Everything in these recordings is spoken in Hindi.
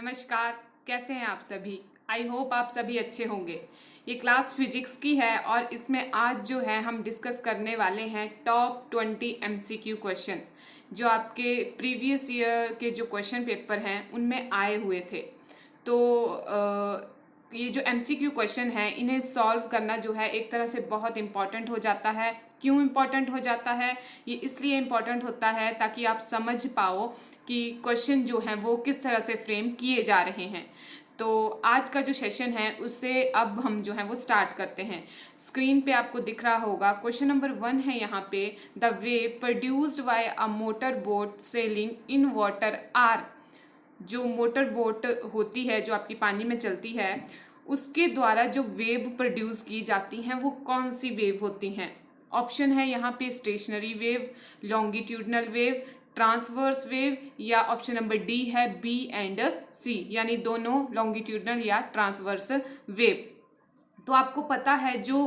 नमस्कार। कैसे हैं आप सभी? आई होप आप सभी अच्छे होंगे। ये क्लास फिजिक्स की है और इसमें आज जो है हम डिस्कस करने वाले हैं टॉप 20 एमसीक्यू क्वेश्चन जो आपके प्रीवियस ईयर के जो क्वेश्चन पेपर हैं उनमें आए हुए थे। तो ये जो एमसीक्यू क्वेश्चन है इन्हें सॉल्व करना जो है एक तरह से बहुत इम्पॉर्टेंट हो जाता है। क्यों इम्पॉर्टेंट हो जाता है? ये इसलिए इम्पॉर्टेंट होता है ताकि आप समझ पाओ कि क्वेश्चन जो हैं वो किस तरह से फ्रेम किए जा रहे हैं। तो आज का जो सेशन है उससे अब हम जो है वो स्टार्ट करते हैं। स्क्रीन पे आपको दिख रहा होगा क्वेश्चन नंबर 1 है यहाँ पे, the wave produced by a motor boat sailing in water are. जो मोटर बोट होती है जो आपकी पानी में चलती है उसके द्वारा जो वेव प्रोड्यूस की जाती हैं वो कौन सी वेव होती हैं? ऑप्शन है यहाँ पे stationary wave, longitudinal wave, transverse wave या ऑप्शन नंबर डी है बी एंड सी यानी दोनों लॉन्गिट्यूडनल या ट्रांसवर्स वेव। तो आपको पता है जो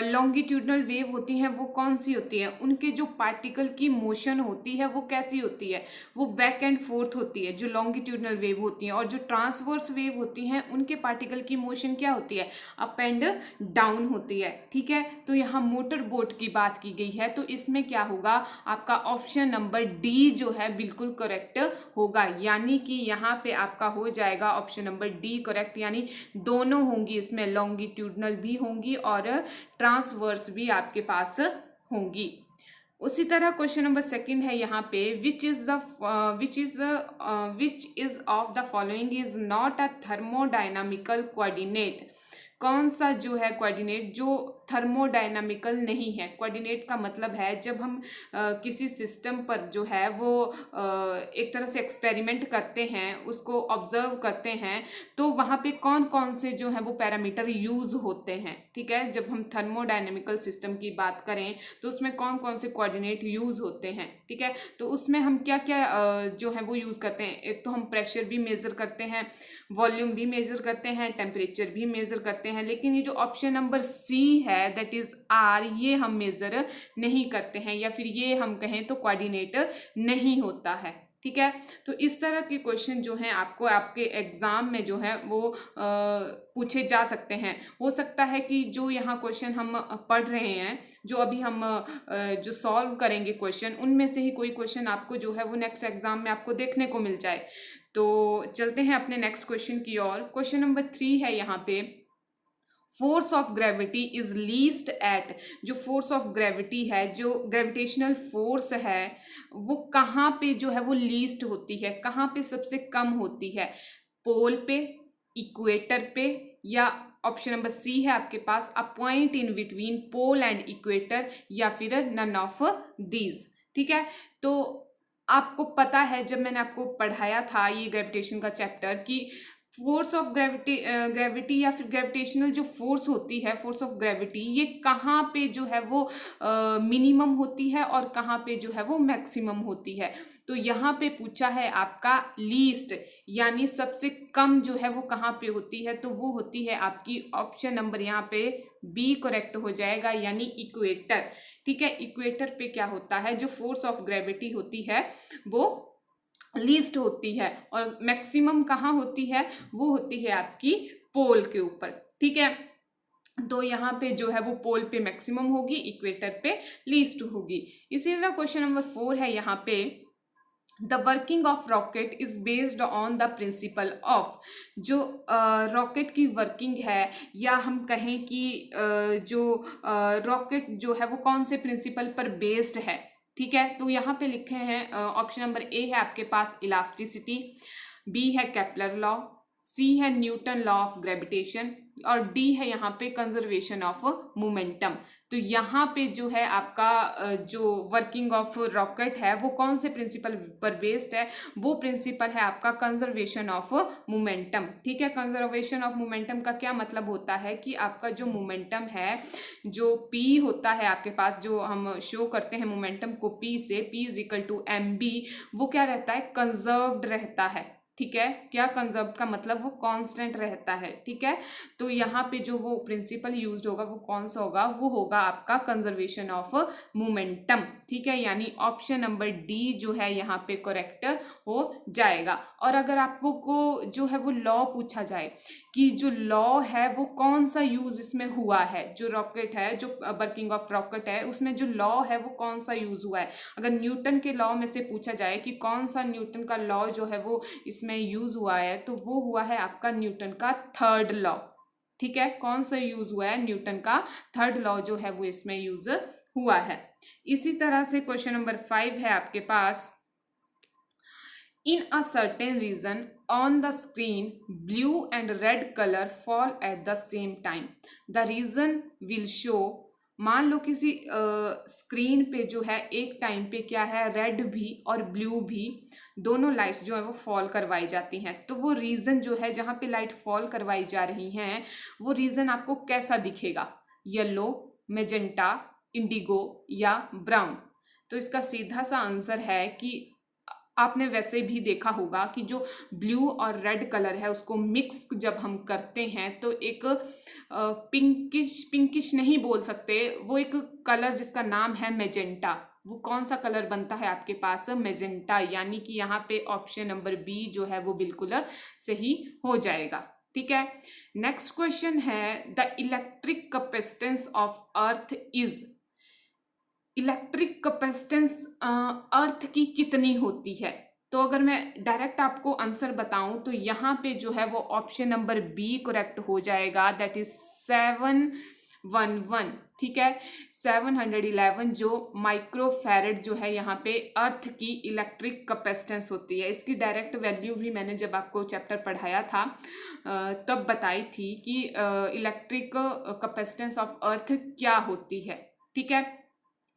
लॉन्गिट्यूडनल वेव होती हैं वो कौन सी होती हैं? उनके जो पार्टिकल की मोशन होती है वो कैसी होती है? वो बैक एंड फोर्थ होती है जो लॉन्गिट्यूडनल वेव होती हैं। और जो ट्रांसवर्स वेव होती हैं उनके पार्टिकल की मोशन क्या होती है? अप एंड डाउन होती है। ठीक है, तो यहाँ मोटर बोट की बात की गई है तो इसमें क्या होगा? आपका ऑप्शन नंबर डी जो है बिल्कुल करेक्ट होगा, यानी कि यहाँ पे आपका हो जाएगा ऑप्शन नंबर डी करेक्ट। यानी दोनों होंगी, इसमें लॉन्गिट्यूडनल भी होंगी और ट्रांसवर्स भी आपके पास होंगी। उसी तरह क्वेश्चन नंबर 2 है यहाँ पे, which is of the following is not a thermodynamical coordinate. कौन सा जो है कोऑर्डिनेट जो थर्मोडायनामिकल नहीं है? कोऑर्डिनेट का मतलब है जब हम किसी सिस्टम पर जो है वो एक तरह से एक्सपेरिमेंट करते हैं, उसको ऑब्जर्व करते हैं, तो वहाँ पे कौन कौन से जो है वो पैरामीटर यूज़ होते हैं। ठीक है, जब हम थर्मोडायनेमिकल सिस्टम की बात करें तो उसमें कौन कौन से कोऑर्डिनेट यूज़ होते हैं। ठीक है, तो उसमें हम क्या क्या जो है वो यूज़ करते हैं? एक तो हम प्रेशर भी मेज़र करते हैं, वॉल्यूम भी मेज़र करते हैं, टेम्परेचर भी मेज़र करते हैं, लेकिन ये जो ऑप्शन नंबर सी है दैट इज़ आर, ये हम मेज़र नहीं करते हैं या फिर ये हम कहें तो कोऑर्डिनेट नहीं होता है। ठीक है, तो इस तरह के क्वेश्चन जो हैं आपको आपके एग्ज़ाम में जो है वो पूछे जा सकते हैं। हो सकता है कि जो यहाँ क्वेश्चन हम पढ़ रहे हैं, जो अभी हम जो सॉल्व करेंगे क्वेश्चन, उनमें से ही कोई क्वेश्चन आपको जो है वो नेक्स्ट एग्ज़ाम में आपको देखने को मिल जाए। तो चलते हैं अपने नेक्स्ट क्वेश्चन की ओर। क्वेश्चन नंबर 3 है यहाँ पे, force of gravity is least at. जो फोर्स ऑफ ग्रेविटी है, जो ग्रेविटेशनल फोर्स है, वो कहाँ पे जो है वो लीस्ट होती है, कहाँ पे सबसे कम होती है? पोल पे, इक्वेटर पे, या ऑप्शन नंबर सी है आपके पास a point in between pole and equator, या फिर नन ऑफ दीज। ठीक है, तो आपको पता है जब मैंने आपको पढ़ाया था ये ग्रेविटेशन का चैप्टर कि फोर्स ऑफ ग्रेविटी या फिर ग्रेविटेशनल जो फोर्स होती है, फोर्स ऑफ ग्रेविटी, ये कहाँ पे जो है वो मिनिमम होती है और कहाँ पे जो है वो मैक्सिमम होती है। तो यहाँ पे पूछा है आपका लीस्ट, यानी सबसे कम जो है वो कहाँ पे होती है, तो वो होती है आपकी ऑप्शन नंबर यहाँ पे बी करेक्ट हो जाएगा, यानी इक्वेटर। ठीक है, इक्वेटर पे क्या होता है, जो फोर्स ऑफ ग्रेविटी होती है वो लीस्ट होती है और मैक्सिमम कहाँ होती है? वो होती है आपकी पोल के ऊपर। ठीक है, तो यहाँ पे जो है वो पोल पे मैक्सिमम होगी, इक्वेटर पे लीस्ट होगी। इसी तरह क्वेश्चन नंबर 4 है यहाँ पे, the working of rocket is based on the principle of. जो रॉकेट की वर्किंग है, या हम कहें कि जो रॉकेट जो है वो कौन से प्रिंसिपल पर बेस्ड है? ठीक है, तो यहाँ पे लिखे हैं ऑप्शन नंबर ए है आपके पास इलास्टिसिटी, बी है केपलर लॉ, सी है न्यूटन लॉ ऑफ ग्रेविटेशन, और डी है यहाँ पे कंजर्वेशन ऑफ मोमेंटम। तो यहाँ पे जो है आपका जो वर्किंग ऑफ रॉकेट है वो कौन से प्रिंसिपल पर बेस्ड है? वो प्रिंसिपल है आपका कंजर्वेशन ऑफ मोमेंटम। ठीक है, कंजर्वेशन ऑफ मोमेंटम का क्या मतलब होता है कि आपका जो मोमेंटम है, जो पी होता है आपके पास, जो हम शो करते हैं मोमेंटम को पी से, P is equal to M B, वो क्या रहता है? कंजर्व्ड रहता है। ठीक है, क्या कंजर्व्ड का मतलब वो कांस्टेंट रहता है, ठीक है। तो यहाँ पे जो वो प्रिंसिपल यूज्ड होगा वो कौन सा होगा, वो होगा आपका कंजर्वेशन ऑफ मोमेंटम, ठीक है। यानी ऑप्शन नंबर डी जो है यहाँ पे करेक्ट हो जाएगा। और अगर आपको जो है वो लॉ पूछा जाए कि जो लॉ है वो कौन सा यूज इसमें हुआ है, जो रॉकेट है, जो वर्किंग ऑफ रॉकेट है उसमें जो लॉ है वो कौन सा यूज हुआ है, अगर न्यूटन के लॉ में से पूछा जाए कि कौन सा न्यूटन का लॉ जो है वो इसमें यूज हुआ है, तो वो हुआ है आपका न्यूटन का थर्ड लॉ, ठीक है। कौन सा यूज हुआ है, न्यूटन का थर्ड लॉ जो है वो इसमें यूज हुआ है। इसी तरह से क्वेश्चन नंबर 5 है आपके पास, in a certain region on the screen blue and red color fall at the same time, the region will show। मान लो किसी स्क्रीन पे जो है एक टाइम पे क्या है, रेड भी और ब्लू भी दोनों लाइट्स जो है वो फॉल करवाई जाती हैं, तो वो रीजन जो है जहाँ पे लाइट फॉल करवाई जा रही हैं वो रीजन आपको कैसा दिखेगा, येलो, मेजेंटा, इंडिगो या ब्राउन। तो इसका सीधा सा आंसर है कि आपने वैसे भी देखा होगा कि जो ब्लू और रेड कलर है उसको मिक्स जब हम करते हैं तो एक पिंकिश नहीं बोल सकते, वो एक कलर जिसका नाम है मेजेंटा, वो कौन सा कलर बनता है आपके पास, मेजेंटा। यानी कि यहाँ पे ऑप्शन नंबर बी जो है वो बिल्कुल सही हो जाएगा, ठीक है। नेक्स्ट क्वेश्चन है, the electric capacitance of earth is. Electric capacitance earth की कितनी होती है, तो अगर मैं डायरेक्ट आपको आंसर बताऊं तो यहाँ पे जो है वो ऑप्शन नंबर बी करेक्ट हो जाएगा, दैट इज 711, ठीक है। 711 जो माइक्रोफैरेड जो है यहाँ पे अर्थ की इलेक्ट्रिक कैपेसिटेंस होती है। इसकी डायरेक्ट वैल्यू भी मैंने जब आपको चैप्टर पढ़ाया था तब बताई थी कि इलेक्ट्रिक कैपेसिटेंस ऑफ अर्थ क्या होती है, ठीक है।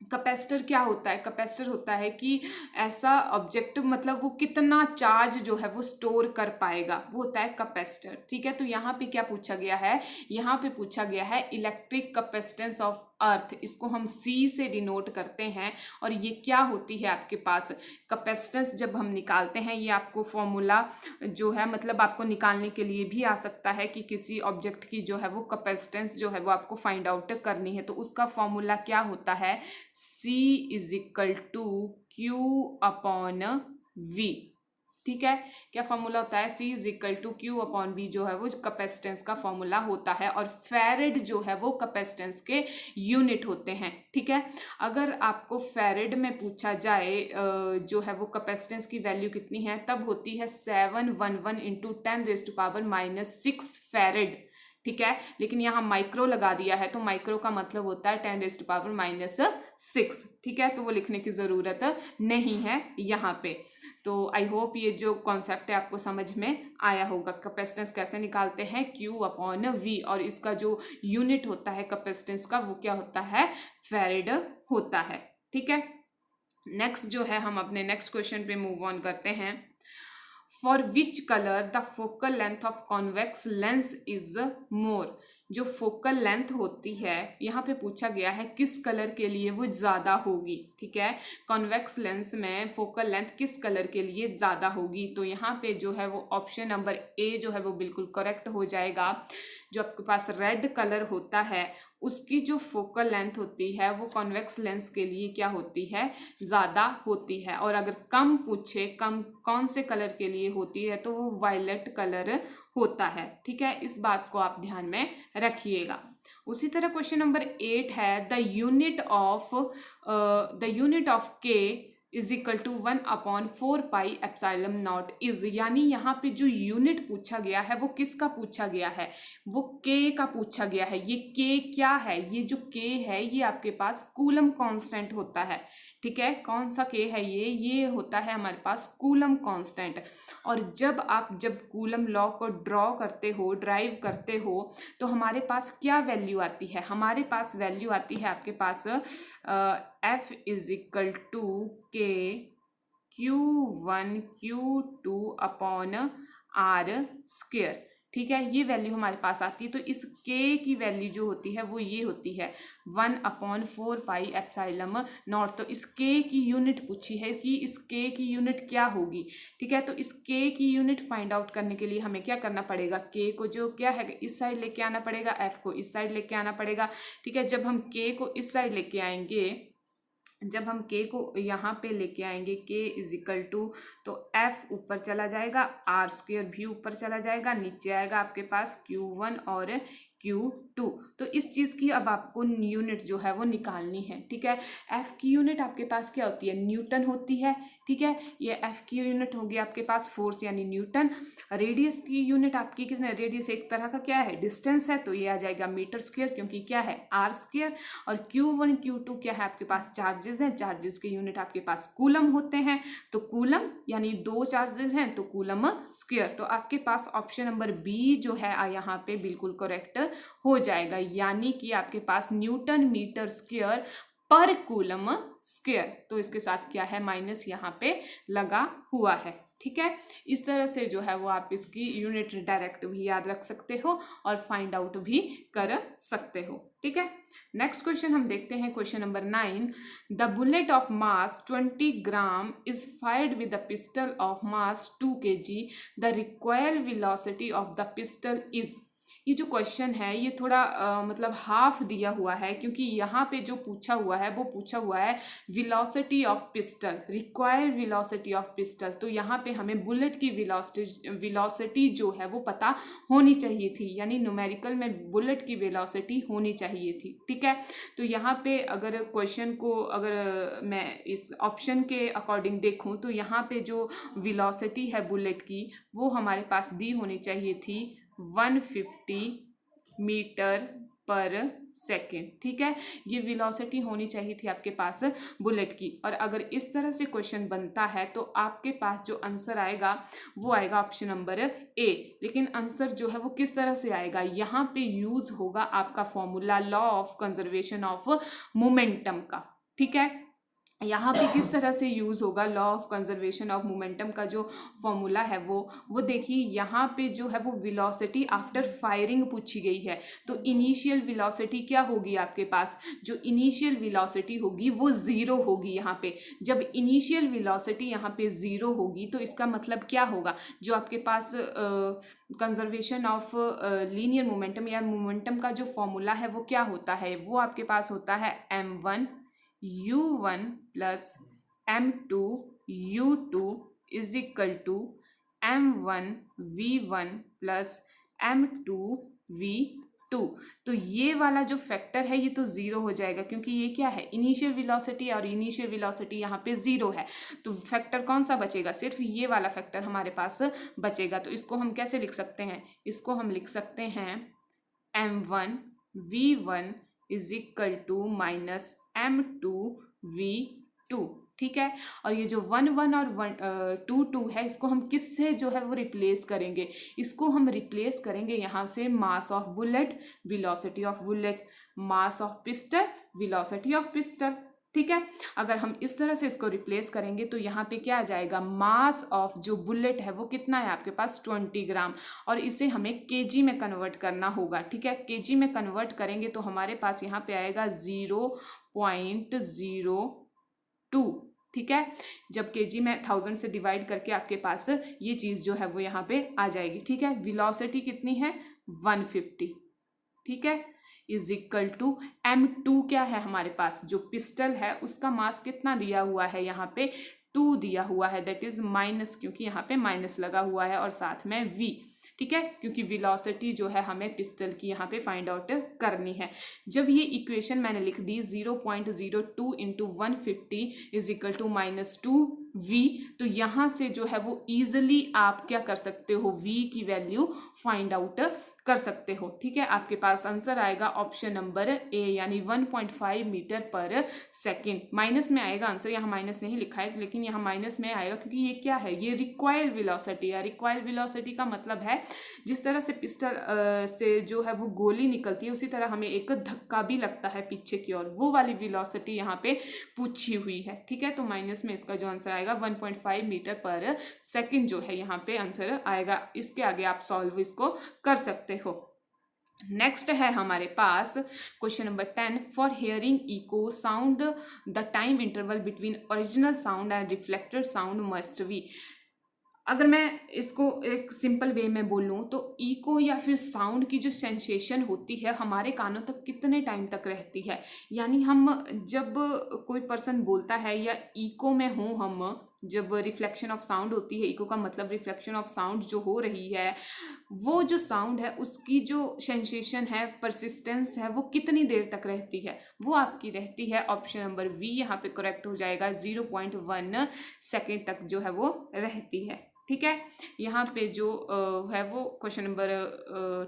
कैपेसिटर क्या होता है, कैपेसिटर होता है कि ऐसा ऑब्जेक्ट मतलब वो कितना चार्ज जो है वो स्टोर कर पाएगा, वो होता है कैपेसिटर, ठीक है। तो यहाँ पे क्या पूछा गया है, यहाँ पे पूछा गया है इलेक्ट्रिक कैपेसिटेंस ऑफ अर्थ, इसको हम सी से डिनोट करते हैं। और ये क्या होती है आपके पास, कैपेसिटेंस जब हम निकालते हैं, ये आपको फॉर्मूला जो है मतलब आपको निकालने के लिए भी आ सकता है कि किसी ऑब्जेक्ट की जो है वो कैपेसिटेंस जो है वो आपको फाइंड आउट करनी है, तो उसका फॉर्मूला क्या होता है, C is equal to Q upon V, ठीक है। क्या फॉर्मूला होता है, C is equal to Q upon V जो है वो कैपेसिटेंस का फॉर्मूला होता है। और फैरेड जो है वो कैपेसिटेंस के यूनिट होते हैं, ठीक है। अगर आपको फैरेड में पूछा जाए जो है वो कैपेसिटेंस की वैल्यू कितनी है, तब होती है 711 इंटू 10⁻⁻6 फैरेड, ठीक है। लेकिन यहाँ माइक्रो लगा दिया है तो माइक्रो का मतलब होता है 10⁻⁻6, ठीक है। तो वो लिखने की ज़रूरत नहीं है यहाँ पे। तो आई होप ये जो कॉन्सेप्ट है आपको समझ में आया होगा। कैपेसिटेंस कैसे निकालते हैं, Q अपॉन V, और इसका जो यूनिट होता है कैपेसिटेंस का वो क्या होता है, फैरेड होता है, ठीक है। नेक्स्ट जो है हम अपने नेक्स्ट क्वेश्चन पे मूव ऑन करते हैं। For which colour the focal length of convex lens is more. जो फोकल लेंथ होती है यहाँ पे पूछा गया है किस कलर के लिए वो ज़्यादा होगी, ठीक है। कॉन्वेक्स लेंस में फोकल लेंथ किस कलर के लिए ज़्यादा होगी, तो यहाँ पे जो है वो ऑप्शन नंबर ए जो है वो बिल्कुल करेक्ट हो जाएगा। जो आपके पास रेड कलर होता है उसकी जो फोकल लेंथ होती है वो कॉन्वेक्स लेंस के लिए क्या होती है, ज़्यादा होती है। और अगर कम पूछे कम कौन से कलर के लिए होती है तो वो वायलेट कलर होता है, ठीक है। इस बात को आप ध्यान में रखिएगा। उसी तरह क्वेश्चन नंबर 8 है, द यूनिट ऑफ के इज इक्वल टू 1/4πε0 इज। यानी यहाँ पे जो यूनिट पूछा गया है वो किसका पूछा गया है, वो के का पूछा गया है। ये के क्या है, ये जो के है ये आपके पास कूलम कांस्टेंट होता है, ठीक है। कौन सा के है ये होता है हमारे पास कूलम कांस्टेंट। और जब कूलम लॉ को ड्राइव करते हो तो हमारे पास क्या वैल्यू आती है, हमारे पास वैल्यू आती है आपके पास F इज इक्वल टू के Q1 Q2 upon R square. ठीक है, ये वैल्यू हमारे पास आती है। तो इस k की वैल्यू जो होती है वो ये होती है 1/4 पाई एप्सिलॉन नॉट। तो इस k की यूनिट पूछी है कि इस k की यूनिट क्या होगी, ठीक है। तो इस k की यूनिट फाइंड आउट करने के लिए हमें क्या करना पड़ेगा, k को जो क्या है इस साइड लेके आना पड़ेगा, f को इस साइड लेके आना पड़ेगा, ठीक है। जब हम k को इस साइड लेके आएंगे, जब हम k को यहाँ पे लेके आएंगे k इज इक्वल टू, तो f ऊपर चला जाएगा, आर स्क्वेयर भी ऊपर चला जाएगा, नीचे आएगा आपके पास Q1 और Q2। तो इस चीज़ की अब आपको यूनिट जो है वो निकालनी है, ठीक है। f की यूनिट आपके पास क्या होती है, न्यूटन होती है, ठीक है। ये f की यूनिट होगी आपके पास फोर्स यानी न्यूटन। रेडियस की यूनिट आपकी कितने, रेडियस एक तरह का क्या है, डिस्टेंस है, तो ये आ जाएगा मीटर स्क्वायर, क्योंकि क्या है आर स्क्वायर। और Q1 Q2 क्या है आपके पास, चार्जेस हैं, चार्जेस की यूनिट आपके पास कूलम होते हैं, तो कूलम यानी 2 चार्जेस हैं तो कूलम स्क्वायर। तो आपके पास ऑप्शन नंबर बी जो है यहाँ पे बिल्कुल करेक्ट हो जाएगा, यानी कि आपके पास न्यूटन मीटर स्क्वायर पर कूलम स्क्वायर। तो इसके साथ क्या है, माइनस यहाँ पे लगा हुआ है, ठीक है। इस तरह से जो है वो आप इसकी यूनिट डायरेक्ट भी याद रख सकते हो और फाइंड आउट भी कर सकते हो, ठीक है। नेक्स्ट क्वेश्चन हम देखते हैं, question number 9। The bullet of mass 20 gram is fired with the pistol of mass 2 kg। The required velocity of the pistil is. ये जो क्वेश्चन है ये थोड़ा मतलब हाफ दिया हुआ है, क्योंकि यहाँ पे जो पूछा हुआ है वो पूछा हुआ है velocity of pistol, required velocity of pistol. तो यहाँ पे हमें बुलेट की वेलोसिटी जो है वो पता होनी चाहिए थी, यानी न्यूमेरिकल में बुलेट की वेलोसिटी होनी चाहिए थी, ठीक है। तो यहाँ पे अगर क्वेश्चन को अगर मैं इस ऑप्शन के अकॉर्डिंग देखूँ तो यहाँ पे जो वेलोसिटी है बुलेट की वो हमारे पास दी होनी चाहिए थी 150 मीटर पर सेकेंड, ठीक है। ये वेलोसिटी होनी चाहिए थी आपके पास बुलेट की। और अगर इस तरह से क्वेश्चन बनता है तो आपके पास जो आंसर आएगा वो आएगा ऑप्शन नंबर ए। लेकिन आंसर जो है वो किस तरह से आएगा, यहाँ पे यूज होगा आपका formula law of conservation of momentum का, ठीक है। यहाँ पे किस तरह से यूज़ होगा law of conservation of momentum का जो फॉर्मूला है वो देखिए, यहाँ पे जो है वो वेलोसिटी आफ्टर फायरिंग पूछी गई है। तो इनिशियल वेलोसिटी क्या होगी आपके पास, जो इनिशियल वेलोसिटी होगी वो ज़ीरो होगी यहाँ पे। जब इनिशियल वेलोसिटी यहाँ पे ज़ीरो होगी तो इसका मतलब क्या होगा, जो आपके पास कंजर्वेशन ऑफ लीनियर मोमेंटम या मोमेंटम का जो फॉर्मूला है वो क्या होता है, वो आपके पास होता है m1 u1 plus m2 u2 is equal to m1 v1 plus m2 v2। तो ये वाला जो फैक्टर है ये तो ज़ीरो हो जाएगा, क्योंकि ये क्या है इनिशियल वेलोसिटी, और इनिशियल वेलोसिटी यहाँ पे ज़ीरो है। तो फैक्टर कौन सा बचेगा, सिर्फ ये वाला फैक्टर हमारे पास बचेगा। तो इसको हम कैसे लिख सकते हैं, इसको हम लिख सकते हैं m1 v1 is equal to minus m2 v2, ठीक है। और ये जो 1 1 और 2 2 है इसको हम किससे जो है वो रिप्लेस करेंगे, इसको हम रिप्लेस करेंगे यहाँ से mass of bullet, velocity of bullet, mass of pistol, velocity of pistol, ठीक है। अगर हम इस तरह से इसको रिप्लेस करेंगे तो यहाँ पे क्या आ जाएगा, मास ऑफ जो बुलेट है वो कितना है आपके पास 20 ग्राम, और इसे हमें केजी में कन्वर्ट करना होगा, ठीक है। केजी में कन्वर्ट करेंगे तो हमारे पास यहाँ पे आएगा 0.02, ठीक है। जब केजी में 1000 से डिवाइड करके आपके पास ये चीज़ जो है वो यहाँ पे आ जाएगी, ठीक है। वेलोसिटी कितनी है 150, ठीक है, इज इक्वल टू m2 क्या है हमारे पास, जो पिस्टल है उसका मास कितना दिया हुआ है यहाँ पे 2 दिया हुआ है, दैट इज माइनस, क्योंकि यहाँ पे माइनस लगा हुआ है, और साथ में v, ठीक है, क्योंकि वेलोसिटी जो है हमें पिस्टल की यहाँ पे फाइंड आउट करनी है। जब ये इक्वेशन मैंने लिख दी 0.02 into 150 is equal to -2v, तो यहाँ से जो है वो ईजिली आप क्या कर सकते हो v की वैल्यू फाइंड आउट कर सकते हो। ठीक है, आपके पास आंसर आएगा ऑप्शन नंबर ए यानी 1.5 मीटर पर सेकेंड। माइनस में आएगा आंसर, यहाँ माइनस नहीं लिखा है लेकिन यहाँ माइनस में आएगा क्योंकि ये क्या है, ये रिक्वायर्ड वेलोसिटी है। रिक्वायर्ड वेलोसिटी का मतलब है जिस तरह से पिस्टल से जो है वो गोली निकलती है उसी तरह हमें एक धक्का भी लगता है पीछे की ओर, वो वाली वेलोसिटी यहाँ पे पूछी हुई है। ठीक है, तो माइनस में इसका जो आंसर आएगा 1.5 मीटर पर सेकेंड जो है यहाँ पे आंसर आएगा। इसके आगे आप सॉल्व इसको कर सकते हो। नेक्स्ट है हमारे पास question number 10, for hearing echo sound the time interval between original sound and reflected sound must be. अगर मैं इसको एक सिंपल वे में बोलूँ तो इको या फिर साउंड की जो सेंसेशन होती है हमारे कानों तक कितने टाइम तक रहती है, यानी हम जब कोई पर्सन बोलता है या इको में हो, हम जब रिफ्लेक्शन ऑफ साउंड होती है, इको का मतलब रिफ्लेक्शन ऑफ साउंड जो हो रही है, वो जो साउंड है उसकी जो सेंसेशन है, परसिस्टेंस है, वो कितनी देर तक रहती है, वो आपकी रहती है ऑप्शन नंबर बी यहाँ पे करेक्ट हो जाएगा, 0.1 सेकेंड तक जो है वो रहती है। ठीक है, यहाँ पे जो है वो क्वेश्चन नंबर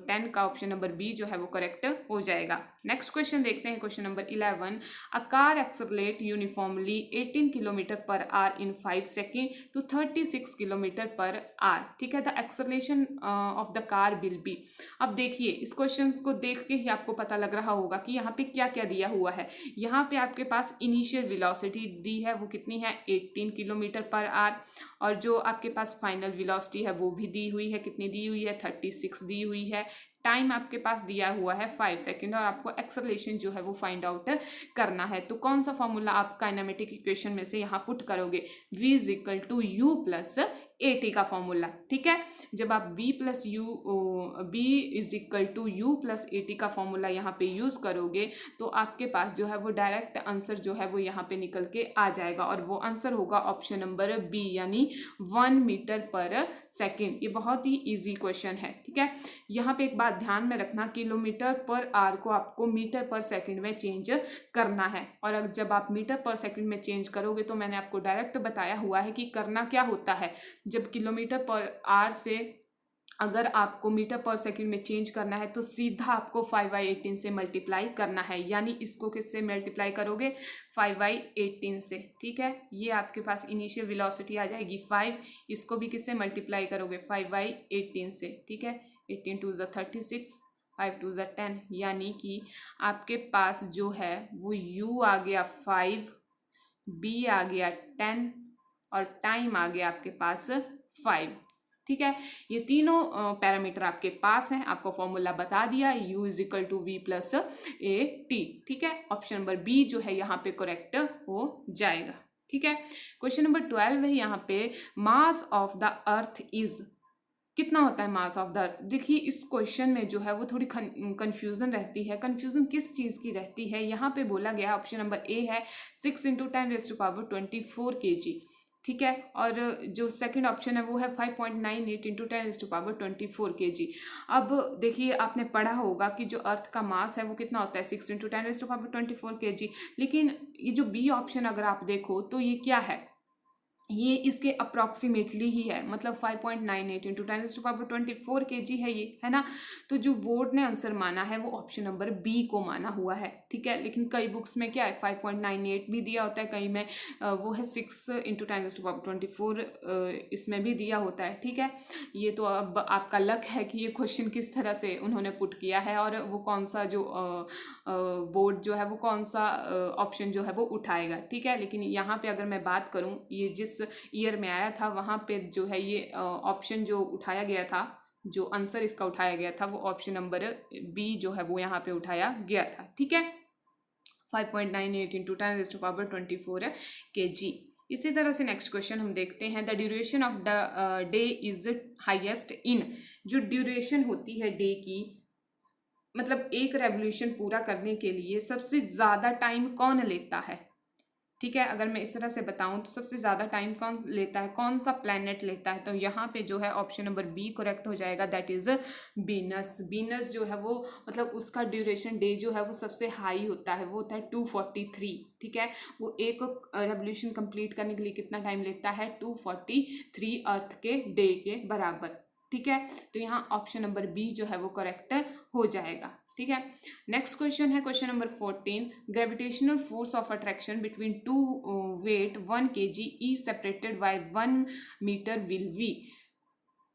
10 का ऑप्शन नंबर बी जो है वो करेक्ट हो जाएगा। नेक्स्ट क्वेश्चन देखते हैं, question number 11, a car accelerate uniformly 18 kilometre per hour in 5 second to 36 kilometre per hour. ठीक है, the acceleration of the car will be. अब देखिए इस क्वेश्चन को देख के ही आपको पता लग रहा होगा कि यहाँ पे क्या क्या दिया हुआ है। यहाँ पे आपके पास इनिशियल वेलोसिटी दी है, वो कितनी है 18 किलोमीटर पर आवर, और जो आपके पास फाइनल वेलोसिटी है वो भी दी हुई है, कितनी दी हुई है 36 दी हुई है। टाइम आपके पास दिया हुआ है 5 सेकेंड और आपको एक्सेलरेशन जो है वो फाइंड आउट करना है। तो कौन सा फॉर्मूला आप काइनेमेटिक इक्वेशन में से यहाँ पुट करोगे, v is equal to u plus a t का फॉर्मूला। ठीक है, जब आप v is equal to u plus a t का फॉर्मूला यहाँ पे यूज करोगे तो आपके पास जो है वो डायरेक्ट आंसर जो है वो यहाँ पे निकल के आ जाएगा और वो आंसर होगा ऑप्शन नंबर बी यानी 1 मीटर पर सेकेंड। ये बहुत ही ईजी क्वेश्चन है। ठीक है, यहाँ पे एक बात ध्यान में रखना, किलोमीटर पर आवर को आपको मीटर पर सेकेंड में चेंज करना है, और जब आप मीटर पर सेकेंड में चेंज करोगे तो मैंने आपको डायरेक्ट बताया हुआ है कि करना क्या होता है। जब किलोमीटर पर आवर से अगर आपको मीटर पर सेकंड में चेंज करना है तो सीधा आपको 5/18 से मल्टीप्लाई करना है, यानी इसको किससे मल्टीप्लाई करोगे 5/18 से। ठीक है, ये आपके पास इनिशियल वेलोसिटी आ जाएगी 5, इसको भी किससे मल्टीप्लाई करोगे 5/18 से। ठीक है, 18 2 = 36, 5 2 = 10, यानी कि आपके पास जो है वो u आ गया 5, b आ गया 10 और टाइम आ गया आपके पास 5। ठीक है, ये तीनों पैरामीटर आपके पास हैं, आपको फॉर्मूला बता दिया, u is equal to v plus a t. ठीक है, ऑप्शन नंबर बी जो है यहाँ पे करेक्ट हो जाएगा। ठीक है, क्वेश्चन नंबर 12 है यहाँ पे, mass of the earth is, कितना होता है मास ऑफ द अर्थ। देखिए इस क्वेश्चन में जो है वो थोड़ी कंफ्यूजन रहती है। कंफ्यूजन किस चीज़ की रहती है, यहाँ पे बोला गया ऑप्शन नंबर ए है 6 × 10⁻24 kg। ठीक है, और जो सेकंड ऑप्शन है वो है 5.98 × 10⁻24 kg। अब देखिए आपने पढ़ा होगा कि जो अर्थ का मास है वो कितना होता है 6 × 10⁻24 kg, लेकिन ये जो बी ऑप्शन अगर आप देखो तो ये क्या है, ये इसके अप्रॉक्सीमेटली ही है, मतलब 5.98 × 10⁻24 kg है ये, है ना। तो जो बोर्ड ने आंसर माना है वो ऑप्शन नंबर बी को माना हुआ है। ठीक है, लेकिन कई बुक्स में क्या है 5.98 भी दिया होता है, कई में वो है 6 × 10⁻24 इसमें भी दिया होता है। ठीक है, ये तो अब आपका लक है कि ये क्वेश्चन किस तरह से उन्होंने पुट किया है और वो कौन सा जो बोर्ड जो है वो कौन सा ऑप्शन जो है वो उठाएगा। ठीक है, लेकिन यहाँ पे अगर मैं बात करूँ ये जिस ईयर में आया था वहाँ पे जो है ये ऑप्शन जो उठाया गया था, जो आंसर इसका उठाया गया था वो ऑप्शन नंबर बी जो है वो यहाँ पे उठाया गया था। ठीक है, 5.98 × 10⁻24 kg। इसी तरह से नेक्स्ट क्वेश्चन हम देखते हैं, the duration of the day is highest in. जो ड्यूरेशन होती है डे की, मतलब एक रेवोल्यूशन पूरा करने के लिए सबसे ज़्यादा टाइम कौन लेता है। ठीक है, अगर मैं इस तरह से बताऊं तो सबसे ज़्यादा टाइम कौन लेता है, कौन सा प्लैनेट लेता है, तो यहाँ पे जो है ऑप्शन नंबर बी करेक्ट हो जाएगा, दैट इज़ वीनस। वीनस जो है वो मतलब उसका ड्यूरेशन डे जो है वो सबसे हाई होता है, वो होता है 243। ठीक है, वो एक रेवोल्यूशन कंप्लीट करने के लिए कितना टाइम लेता है 243 अर्थ के डे के बराबर। ठीक है, तो यहाँ ऑप्शन नंबर बी जो है वो करेक्ट हो जाएगा। ठीक है, नेक्स्ट क्वेश्चन है question number 14। Gravitational force of attraction between two weight 1 kg is separated by 1 metre will be.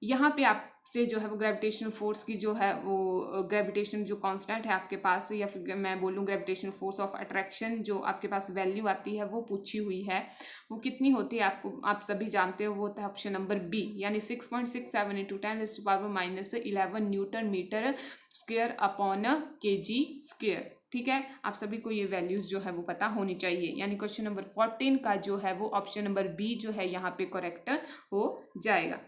यहाँ पे आपसे जो है वो ग्रेविटेशनल फोर्स की जो है वो ग्रेविटेशन जो कांस्टेंट है आपके पास, या फिर मैं बोलूँ ग्रेविटेशनल फोर्स ऑफ अट्रैक्शन जो आपके पास वैल्यू आती है वो पूछी हुई है, वो कितनी होती है आपको आप सभी जानते हो, वो था ऑप्शन नंबर बी, यानी 6.67 into 10⁻⁻11 newton metre square upon kg square. ठीक है, आप सभी को ये वैल्यूज जो है वो पता होनी चाहिए, यानी क्वेश्चन नंबर 14 का जो है वो ऑप्शन नंबर बी जो है यहाँ पे करेक्ट हो जाएगा।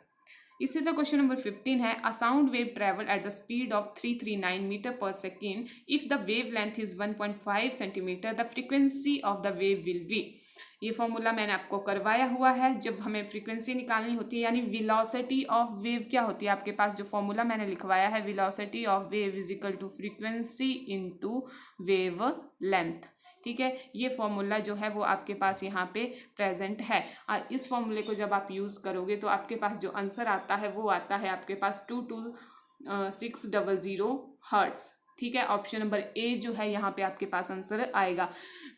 इसी तरह क्वेश्चन नंबर 15 है, a sound wave travel at the speed of 339 metre per second if the wave length is 1.5 centimetre, the frequency of the wave will be. ये फॉर्मूला मैंने आपको करवाया हुआ है, जब हमें फ्रीक्वेंसी निकालनी होती है, यानी वेलोसिटी ऑफ वेव क्या होती है आपके पास, जो फॉर्मूला मैंने लिखवाया है, velocity of wave is equal to frequency into wavelength. ठीक है, ये फॉर्मूला जो है वो आपके पास यहाँ पे प्रेजेंट है, और इस फॉर्मूले को जब आप यूज़ करोगे तो आपके पास जो आंसर आता है वो आता है आपके पास 22600 हर्ट्स। ठीक है, ऑप्शन नंबर ए जो है यहाँ पे आपके पास आंसर आएगा।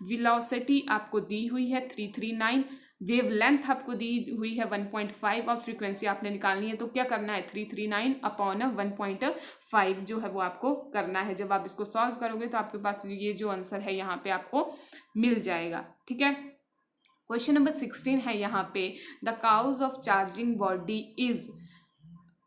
वेलोसिटी आपको दी हुई है 339, वेव लेंथ आपको दी हुई है 1.5 और फ्रीक्वेंसी आपने निकालनी है, तो क्या करना है 339 अपॉन 1.5 जो है वो आपको करना है। जब आप इसको सॉल्व करोगे तो आपके पास ये जो आंसर है यहाँ पे आपको मिल जाएगा। ठीक है, क्वेश्चन नंबर 16 है यहाँ पे, the cause of charging body is,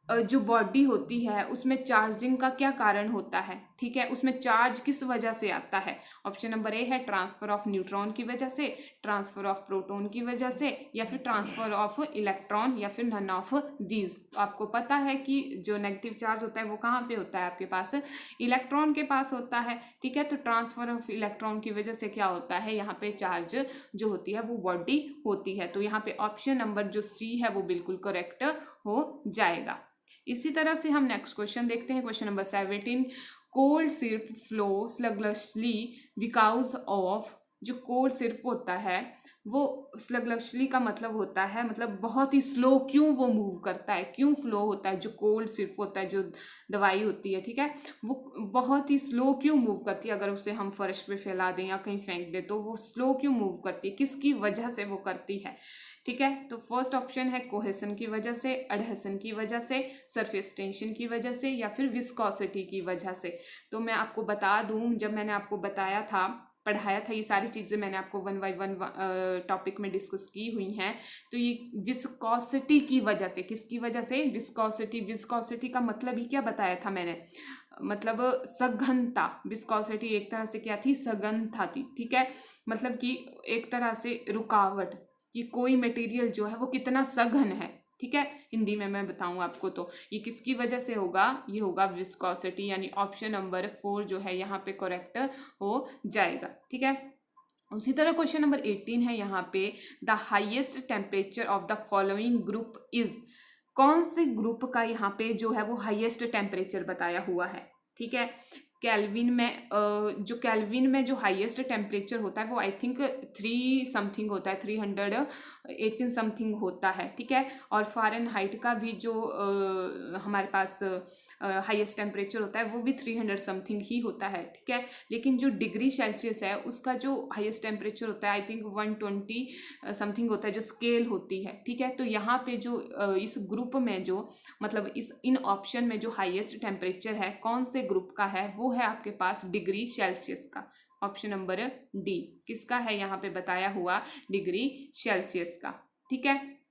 जो बॉडी होती है उसमें चार्जिंग का क्या कारण होता है। ठीक है, उसमें चार्ज किस वजह से आता है। ऑप्शन नंबर ए है ट्रांसफर ऑफ न्यूट्रॉन की वजह से, ट्रांसफर ऑफ प्रोटॉन की वजह से, या फिर ट्रांसफर ऑफ इलेक्ट्रॉन, या फिर नन ऑफ दीज। तो आपको पता है कि जो नेगेटिव चार्ज होता है वो कहाँ पे होता है, आपके पास इलेक्ट्रॉन के पास होता है। ठीक है, तो ट्रांसफर ऑफ इलेक्ट्रॉन की वजह से क्या होता है, यहाँ पे चार्ज जो होती है वो बॉडी होती है। तो यहाँ पे ऑप्शन नंबर जो सी है वो बिल्कुल करेक्ट हो जाएगा। इसी तरह से हम नेक्स्ट क्वेश्चन देखते हैं, question number 17। Cold syrup flow sluggishly because of, जो कोल्ड सिरप होता है वो स्लगलशली का मतलब होता है, मतलब बहुत ही स्लो क्यों वो मूव करता है, क्यों फ्लो होता है। जो कोल्ड सिरप होता है, जो दवाई होती है, ठीक है, वो बहुत ही स्लो क्यों मूव करती है। अगर उसे हम फर्श पे फैला दें या कहीं फेंक दें तो वो स्लो क्यों मूव करती है, किसकी वजह से वो करती है। ठीक है, तो फर्स्ट ऑप्शन है कोहेसन की वजह से, एडहेसन की वजह से, सरफेस टेंशन की वजह से, या फिर विस्कोसिटी की वजह से। तो मैं आपको बता दूं, जब मैंने आपको बताया था, पढ़ाया था, ये सारी चीज़ें मैंने आपको 1 बाय 1 टॉपिक में डिस्कस की हुई हैं। तो ये विस्कोसिटी की वजह से, किसकी वजह से, विस्कोसिटी। विस्कोसिटी का मतलब ही क्या बताया था मैंने, मतलब सघनता। विस्कोसिटी एक तरह से क्या थी, सघनता थी। ठीक है, मतलब कि एक तरह से रुकावट, कि कोई मटेरियल जो है वो कितना सघन है। ठीक है, हिंदी में मैं बताऊं आपको, तो ये किसकी वजह से होगा, ये होगा विस्कोसिटी, यानी ऑप्शन नंबर 4 जो है यहाँ पे करेक्ट हो जाएगा। ठीक है, उसी तरह क्वेश्चन नंबर 18 है यहाँ पे, the highest temperature of the following group is. कौन से ग्रुप का यहाँ पे जो है वो हाईएस्ट टेम्परेचर बताया हुआ है। ठीक है, केल्विन में जो केल्विन में जो हाईएस्ट टेम्परेचर होता है वो आई थिंक 3 समथिंग होता है, 318 समथिंग होता है। ठीक है, और फ़ारेनहाइट का भी जो हमारे पास हाईएस्ट टेम्परेचर होता है वो भी 300 समथिंग ही होता है। ठीक है, लेकिन जो डिग्री सेल्सियस है उसका जो हाईएस्ट टेम्परेचर होता है आई थिंक 120 समथिंग होता है, जो स्केल होती है। ठीक है, तो यहाँ पे जो इस ग्रुप में जो, मतलब इन ऑप्शन में जो हाईएस्ट टेम्परेचर है कौन से ग्रुप का है, वो है आपके पास डिग्री सेल्सियस का। ऑप्शन नंबर डी किसका है यहाँ पे बताया हुआ, डिग्री सेल्सियस का। ठीक है,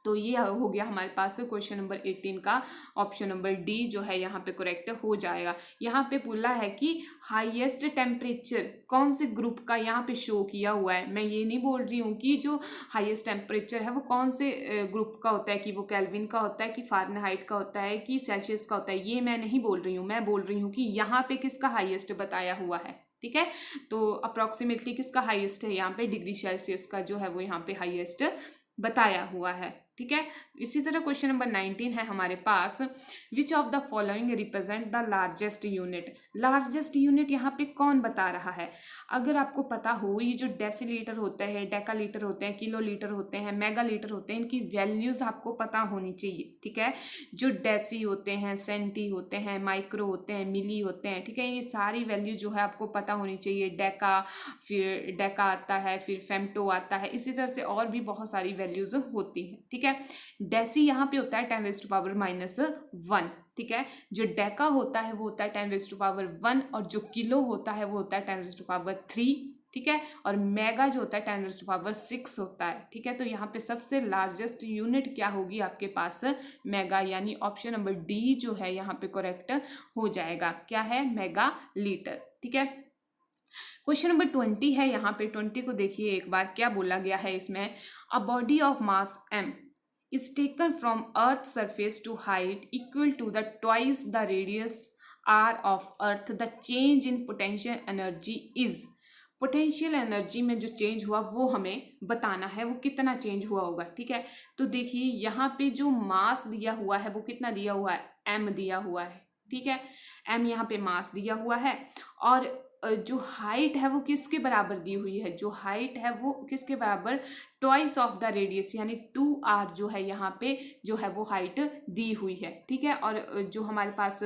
तो ये हो गया हमारे पास क्वेश्चन नंबर 18 का ऑप्शन नंबर डी जो है यहाँ पे करेक्ट हो जाएगा। यहाँ पे बोला है कि हाईएस्ट टेम्परेचर कौन से ग्रुप का यहाँ पे शो किया हुआ है। मैं ये नहीं बोल रही हूँ कि जो हाईएस्ट टेम्परेचर है वो कौन से ग्रुप का होता है, कि वो केल्विन का होता है, कि फ़ारेनहाइट का होता है, कि सेल्सियस का होता है, ये मैं नहीं बोल रही हूँ। मैं बोल रही हूँ कि यहाँ पे किसका हाईएस्ट बताया हुआ है। ठीक है, तो अप्रॉक्सीमेटली किसका हाईएस्ट है यहाँ पे, डिग्री सेल्सियस का जो है वो यहाँ पे हाईएस्ट बताया हुआ है। ठीक है। इसी तरह क्वेश्चन नंबर 19 है हमारे पास, which of the following represent the largest unit. Largest unit यहाँ पे कौन बता रहा है? अगर आपको पता हो, ये जो डेसीलीटर होते हैं, डेकालीटर होते हैं, किलोलीटर होते हैं, मेगालीटर होते हैं, इनकी वैल्यूज आपको पता होनी चाहिए, ठीक है। जो डेसी होते हैं, सेंटी होते हैं, माइक्रो होते हैं, मिली होते हैं, ठीक है, ये सारी वैल्यू जो है आपको पता होनी चाहिए। डेका, फिर डेका आता है, फिर फेम्टो आता है, इसी तरह से और भी बहुत सारी वैल्यूज होती हैं, ठीक है। डेसी यहाँ पे होता है 10⁻⁻⁻1, ठीक है। जो डेका होता है वो होता है 10⁻⁻1, और जो किलो होता है वो होता है 10⁻3, ठीक है। और मेगा जो होता है 10⁻6 होता है, ठीक है। तो यहाँ पे सबसे लार्जेस्ट यूनिट क्या होगी आपके पास? मेगा, यानी ऑप्शन नंबर डी जो है यहाँ पे करेक्ट हो जाएगा। क्या है? मेगा लीटर, ठीक है। क्वेश्चन नंबर 20 है, यहाँ पे 20 को देखिए एक बार, क्या बोला गया है इसमें। A body of mass m is taken from earth surface to height equal to the twice the radius r of earth, the change in potential energy is। Potential energy में जो चेंज हुआ वो हमें बताना है, वो कितना चेंज हुआ होगा, ठीक है। तो देखिए यहाँ पे जो मास दिया हुआ है वो कितना दिया हुआ है? m दिया हुआ है, ठीक है। m यहाँ पे मास दिया हुआ है, और जो हाइट है वो किसके बराबर दी हुई है? जो हाइट है वो किसके बराबर? ट्वाइस ऑफ द रेडियस, यानी 2r जो है यहाँ पे जो है वो हाइट दी हुई है, ठीक है। और जो हमारे पास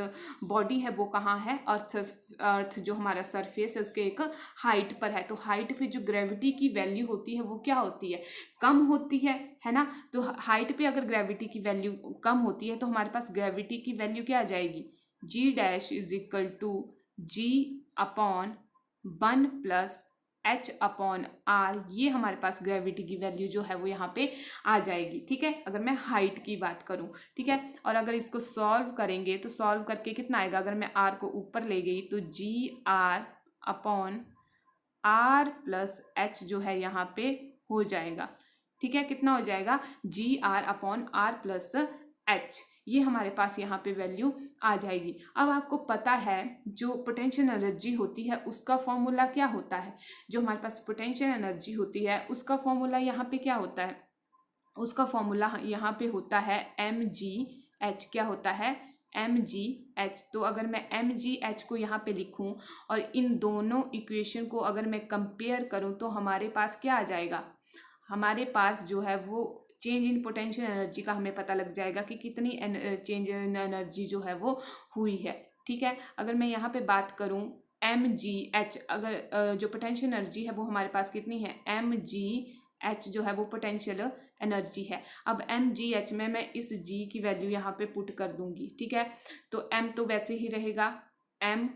बॉडी है वो कहाँ है? अर्थ जो हमारा सरफेस है उसके एक हाइट पर है। तो हाइट पे जो ग्रेविटी की वैल्यू होती है वो क्या होती है? कम होती है ना। तो हाइट पे अगर ग्रेविटी की वैल्यू कम होती है तो हमारे पास ग्रेविटी की वैल्यू क्या आ जाएगी? G' is equal to G/1 plus H/r, ये हमारे पास ग्रेविटी की वैल्यू जो है वो यहाँ पे आ जाएगी, ठीक है। अगर मैं हाइट की बात करूँ, ठीक है। और अगर इसको सॉल्व करेंगे तो सॉल्व करके कितना आएगा? अगर मैं r को ऊपर ले गई तो G/r प्लस H जो है यहाँ पे हो जाएगा, ठीक है। कितना हो जाएगा? G/r प्लस H, ये हमारे पास यहाँ पे वैल्यू आ जाएगी। अब आपको पता है जो पोटेंशियल एनर्जी होती है उसका फॉर्मूला क्या होता है? जो हमारे पास पोटेंशियल एनर्जी होती है उसका फॉर्मूला यहाँ पे क्या होता है? उसका फॉर्मूला यहाँ पे होता है mgh। क्या होता है? mgh। तो अगर मैं mgh को यहाँ पे लिखूँ और इन दोनों इक्वेशन को अगर मैं कंपेयर करूँ तो हमारे पास क्या आ जाएगा? हमारे पास जो है वो चेंज इन पोटेंशियल एनर्जी का हमें पता लग जाएगा कि कितनी चेंज इन एनर्जी जो है वो हुई है, ठीक है। अगर मैं यहाँ पे बात करूँ mgh, अगर जो पोटेंशियल एनर्जी है वो हमारे पास कितनी है? mgh जो है वो पोटेंशियल एनर्जी है। अब mgh में मैं इस g की वैल्यू यहाँ पे पुट कर दूंगी, ठीक है। तो m तो वैसे ही रहेगा m,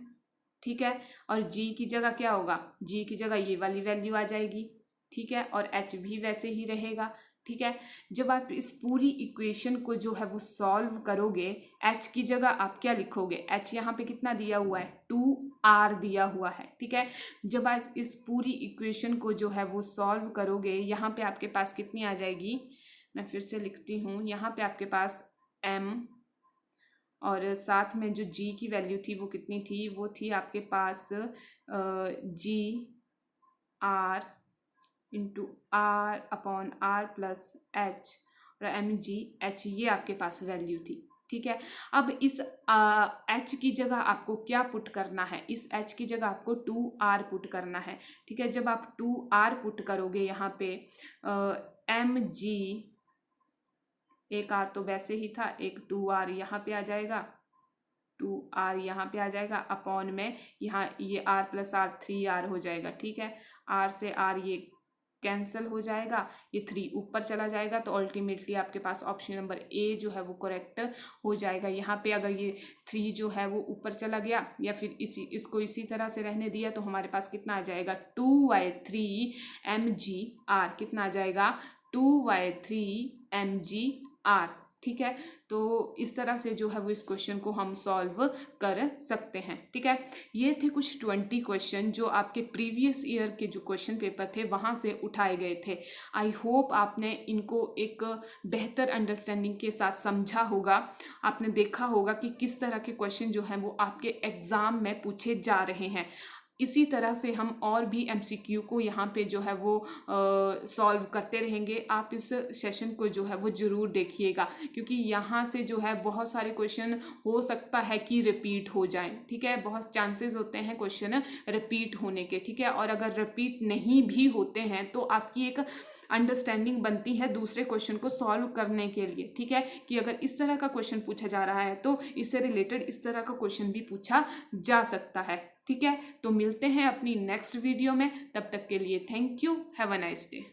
ठीक है। और g की जगह क्या होगा? g की जगह ये वाली वैल्यू आ जाएगी, ठीक है। और h भी वैसे ही रहेगा, ठीक है। जब आप इस पूरी इक्वेशन को जो है वो सॉल्व करोगे, h की जगह आप क्या लिखोगे? h यहाँ पे कितना दिया हुआ है? 2r दिया हुआ है, ठीक है। जब आप इस पूरी इक्वेशन को जो है वो सॉल्व करोगे, यहाँ पे आपके पास कितनी आ जाएगी? मैं फिर से लिखती हूँ, यहाँ पे आपके पास m और साथ में जो g की वैल्यू थी वो कितनी थी? वो थी आपके पास G/r into r/r plus h, और mgh ये आपके पास वैल्यू थी, ठीक है। अब इस h की जगह आपको क्या पुट करना है? इस h की जगह आपको 2r पुट करना है, ठीक है। जब आप 2r पुट करोगे यहाँ पे mg, एक r तो वैसे ही था, एक 2r यहाँ पे आ जाएगा, 2r यहाँ पे आ जाएगा, अपॉन में यहाँ ये r प्लस r 3r हो जाएगा, ठीक है। r से r ये कैंसिल हो जाएगा, ये 3 ऊपर चला जाएगा, तो अल्टीमेटली आपके पास ऑप्शन नंबर ए जो है वो करेक्ट हो जाएगा। यहाँ पे अगर ये 3 जो है वो ऊपर चला गया या फिर इसको इसी तरह से रहने दिया तो हमारे पास कितना आ जाएगा? 2/3 mgr। कितना आ जाएगा? 2/3 mgr, ठीक है। तो इस तरह से जो है वो इस क्वेश्चन को हम सॉल्व कर सकते हैं, ठीक है। ये थे कुछ 20 क्वेश्चन जो आपके प्रीवियस ईयर के जो क्वेश्चन पेपर थे वहाँ से उठाए गए थे। आई होप आपने इनको एक बेहतर अंडरस्टैंडिंग के साथ समझा होगा। आपने देखा होगा कि किस तरह के क्वेश्चन जो हैं वो आपके एग्ज़ाम में पूछे जा रहे हैं। इसी तरह से हम और भी MCQ को यहाँ पे जो है वो सॉल्व करते रहेंगे। आप इस सेशन को जो है वो ज़रूर देखिएगा, क्योंकि यहाँ से जो है बहुत सारे क्वेश्चन हो सकता है कि रिपीट हो जाएं, ठीक है। बहुत चांसेस होते हैं क्वेश्चन रिपीट होने के, ठीक है। और अगर रिपीट नहीं भी होते हैं तो आपकी एक अंडरस्टैंडिंग बनती है दूसरे क्वेश्चन को सॉल्व करने के लिए, ठीक है, कि अगर इस तरह का क्वेश्चन पूछा जा रहा है तो इससे रिलेटेड इस तरह का क्वेश्चन भी पूछा जा सकता है, ठीक है। तो मिलते हैं अपनी नेक्स्ट वीडियो में, तब तक के लिए thank you, have a nice day.